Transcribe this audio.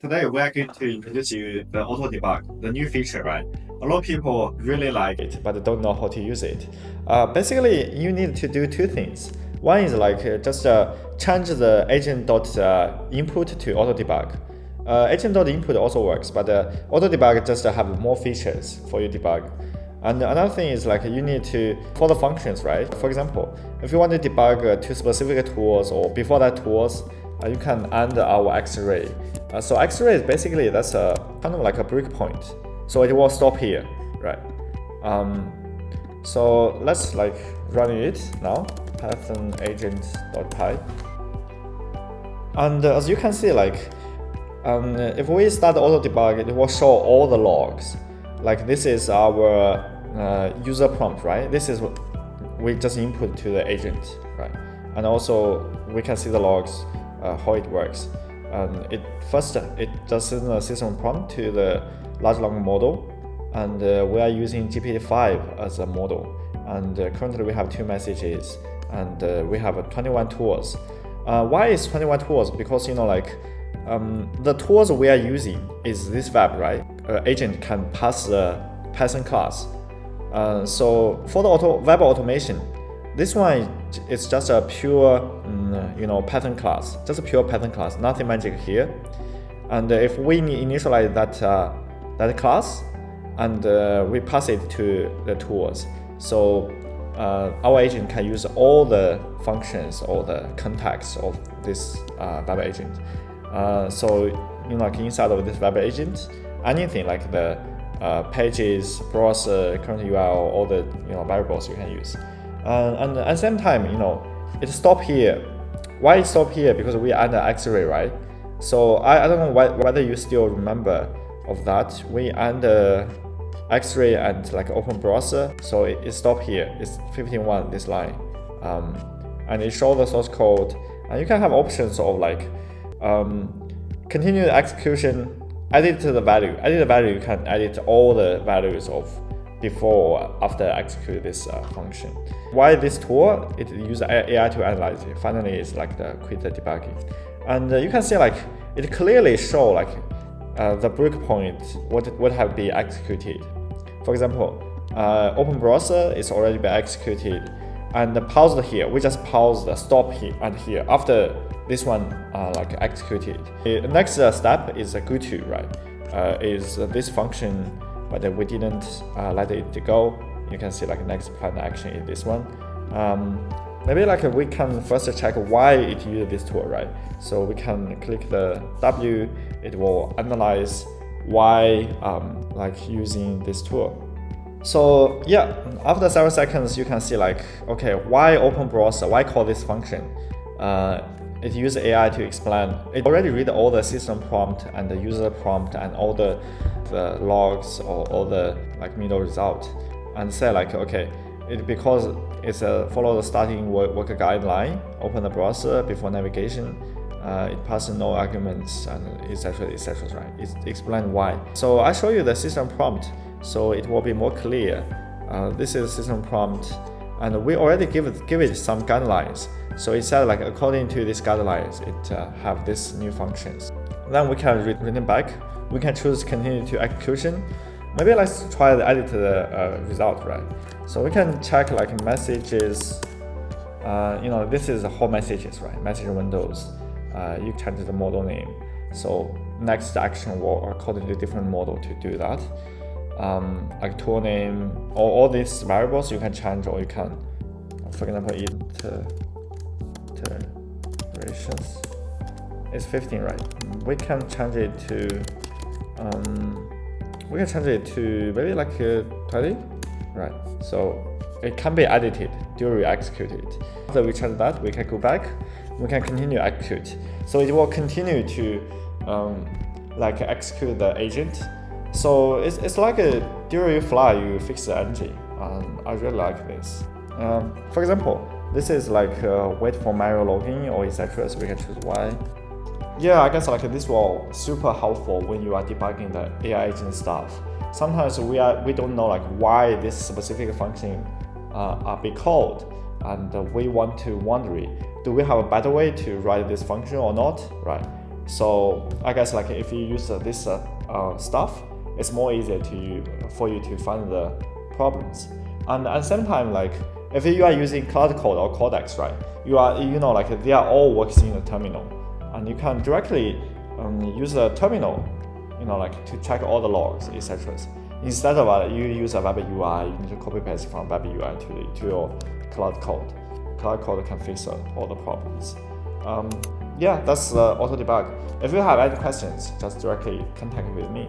Today we are going to introduce you the auto debug, the new feature, right? A lot of people really like it, but don't know how to use it. Basically, you need to do two things. One is just change the agent.input to auto debug. Agent.input also works, but auto debug just have more features for your debug. And another thing is you need to for the functions, right? For example, if you want to debug two specific tools or before that tools, you can add our X-ray. So X-ray is basically that's a kind of like a breakpoint. So it will stop here, right? So let's run it now. Python agent.py. And as you can see, if we start auto debug, it will show all the logs. This is our user prompt, right? This is what we just input to the agent, right? And also we can see the logs, how it works. It does send a system prompt to the large language model, and we are using GPT-5 as a model. And currently we have two messages, and we have 21 tools. Why is 21 tools? Because the tools we are using is this web, right? Agent can pass the Python class. So for the web automation, this one is just a pure, Python class, just a pure Python class, nothing magic here. And if we initialize that class, and we pass it to the tools, so our agent can use all the functions or the context of this web agent. So inside of this web agent, anything like the pages, browser, current URL, all the variables you can use. And at the same time, it stopped here. Why it stopped here? Because we add the X-ray, right? So I don't know whether you still remember of that. We add the X-ray and open browser, so it stopped here. It's 15.1 this line, and it shows the source code. And you can have options of continue the execution, edit the value. Edit the value, you can edit all the values of before or after execute this function. Why this tool? It uses AI to analyze it. Finally, it's the quick debugging. And you can see it clearly show the breakpoint what have been executed. For example, open browser is already been executed, and paused here. We just paused the stop here and here after this one executed. The next step is a go to, right? Is this function, but we didn't let it go. You can see next planned action is this one. Maybe we can first check why it uses this tool, right? So we can click the W. It will analyze why using this tool. So yeah, after several seconds, you can see okay, why open browser? Why call this function? It uses AI to explain. It already read all the system prompt and the user prompt and all the logs or all the middle result, and say okay, because it's follow the starting work guideline. Open the browser before navigation. It passes no arguments and etc. Right? It explains why. So I show you the system prompt, so it will be more clear. This is system prompt, and we already give it some guidelines. So it said according to these guidelines, it have these new functions. Then we can return back. We can choose continue to execution. Maybe let's try to edit the result, right? So we can check messages. This is the whole messages, right? Message windows. You change the model name. So next action will according to different model to do that. Tool name, all these variables you can change, or you can, for example, iterations is 15, right? We can change it to maybe 20, right? So it can be edited during executed. After we change that, we can go back. We can continue execute. So it will continue to execute the agent. So it's during you fly, you fix the engine. I really like this. For example, this is wait for manual login or etc. So we can choose Y. Yeah, I guess this will super helpful when you are debugging the AI agent stuff. Sometimes we don't know why this specific function are being called, and we want to wonder, do we have a better way to write this function or not, right? So I guess like if you use this stuff, it's more easier for you to find the problems. And at the same time, like if you are using Cloud Code or Codex, right, like they are all working in the terminal, and you can directly use the terminal, like to check all the logs, etc. Instead of you use a web UI, you need to copy paste from web UI to your Cloud Code. Cloud Code can fix all the problems. Yeah, that's auto debug. If you have any questions, just directly contact with me.